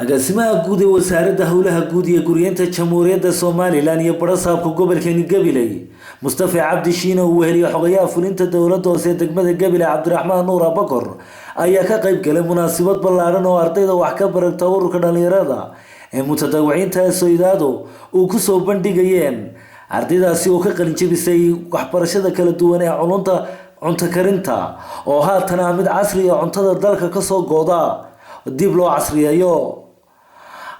agaasimaha guud ee wasaaradda howlaha guud iyo guryeynta jamhuuriyadda Soomaaliland iyo barasaabka gobolka Gabiley Mustafa Cabdi Shiina oo weheliya xogayaha fulinta dowladda hoose degmada Gabiley Cabdiraxmaan Nuur Abakar ayaa ka qayb galay munaasabad ballaaran oo ardayda wax ka barata ururka dhalinyarada ee mutadawiciinta Soomaaliyeed oo ku soo bandhigayeen ardaydaasi oo ka qalin jabisay waxbarashada kala duwan ee cunto karinta oo haatan mid casri ah cuntada dalka ka soo gooda dib loo casriyeeyo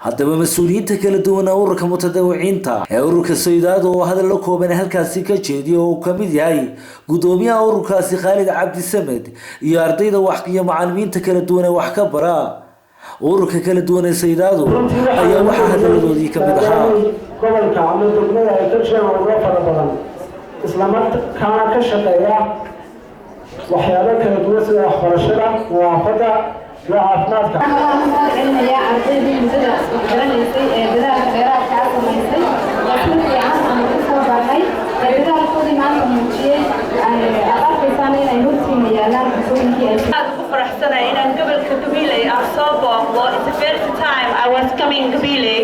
haddaba mas'uuliyiinta kala duwan ururka mutadawiciinta ee ururka Soomaaliyeed oo hadal la kooban halkaasi ka jeediyo oo kamid yahay gudoomiyaha ururkaasi Khalid Cabdi Samed iyo ardayda wax iyo macallimiinta kala duwan ee wax ka bara ururka kala duwan ee Soomaaliyeed ayaa waxa hadaladoodii kamid ahaa gobolka ama degmada ay ka shaqeeyaan uga fara badan isla markaana ka shaqeeya waxyaabo kala duwan sida waxbarashada nadaafadda caafimaadka يا عبدي مدة برنامج بدأ خيرات كاسة ميسي لكن في عام عم نسوي بعدين بدأ كل ما نمشي أعرف إنساني يموت في ميلان بسوي كذا. هذا فرح سنة إن قبل كقبيلة أصابه it's the first time I was coming قبيلة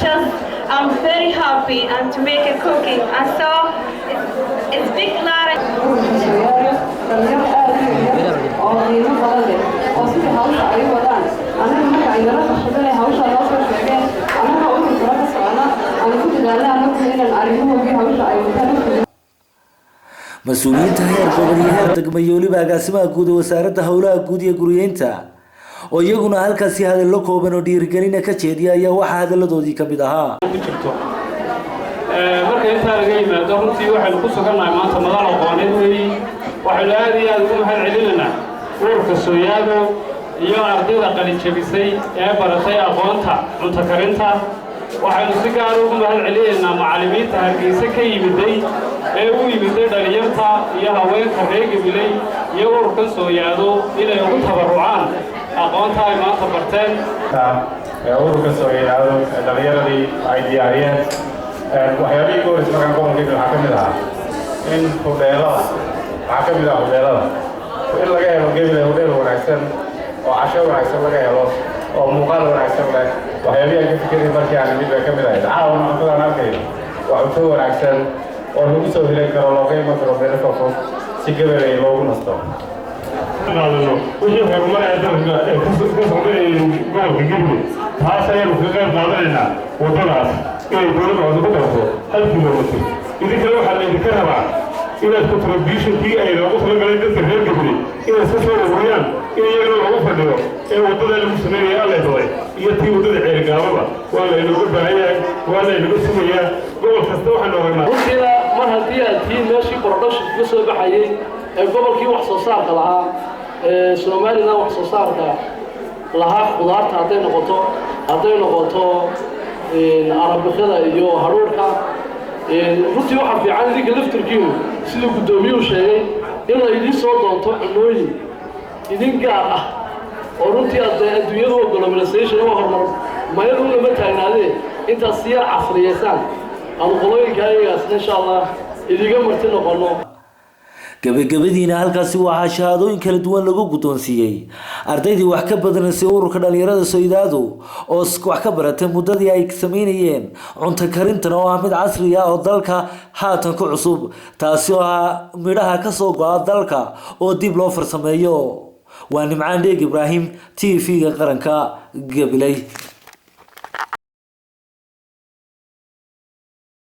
just I'm very happy and to make a cooking and so it's big lot مسؤولينta heer gobol iyo heer degmo iyo waliba agaasimaha guud ee wasaaradda howlaha guud iyo guryeynta oo iyaguna halkaasi hadal la kooban oo dhiirigelin ka jeediya ayaa waxa hadaladoodii kamid ahaa marka inta laga yimaado runtii waxaynu ku sugannahay maanta madal aqooneed waxaynu aad iyo aad ugu mahadcelinaynaa ururka Soomaaliyeed iyo ardayda qalin jabisay ee baratay aqoonta cunto karinta waxaynu si gaar ah ugu mahadcelinaynaa macallimiinta Hargeysa ka yimiday ee u yimiday dhalinyarta iyo haweenka reer Gabiley iyo ururka Soomaaliyeed inay ugu tabarucaan aqoonta ay maanta barteen ururka Soomaaliyeed dhalinyaradii ay diyaariyeen waxyaabihii goor ismagan gobolka waxaa kamid ahaa in hoteelada in laga helo Gabiley hodeel wanaagsan oo casho wanaagsan laga helo oo muuqaal wanaagsan leh waxyaabihii ka fikirnay markii aan mid ka mid ahay caawana cuntadan arkay waa cunto wanaagsan oo lagu soo helay karo looga iman karo meel fog si Gabiley loogu nasto wixii horumar ee dalka ka socday gobolka Gabiley taas ayaynu ka qayb qaadanaynaa wadadaas inay dowladda ku darto 1 kiiloomitir idinka waxaa laydinka rabaa inaad contribution-kii ay loogu talagalay dadka reer Gabiley inay iska soo ururiyaan in iyagana loogu fadhiyo ee wadada lagu sameeyay alleedahay iyo tii wadada ceelgaababa waa laynaga baahan yahay waa laynaga sugayaa gobol kasta waxaan ogaynaa runtiina mar haddii aad tihiin meeshii production ka soo baxayay ee gobolkii wax soo saarka lahaa Soomaaliland wax soo saarka lahaa khudaarta hadday noqoto arabikada iyo haruurka runtii waxa fiican idinka laftirkiinu sida gudoomiyuhu sheegay in la idin soo doonto cunooyin idin gaar ah oo runtii adduunyadu globalization oo horumar meel uu lama taagnaadee intaas si yar casriyeysaan aan qolooyinka ayagaasna insha Allah idiga marti noqono gabagabadiina halkaasi waxaa shahaadooyin kala duwan lagu gudoonsiiyay ardaydii wax ka badanaysay ururka dhalinyarada Soomaaliyeed oo wax ka baratay muddadii ay sameynayeen cunto karinta oo mid casri ah oo dalka haatan ku cusub taasi oo midhaha ka soo go'a dalka oo dib loo farsameeyo waa Nimcaan Deeg Ibraahim TV-ga qaranka Gabiley.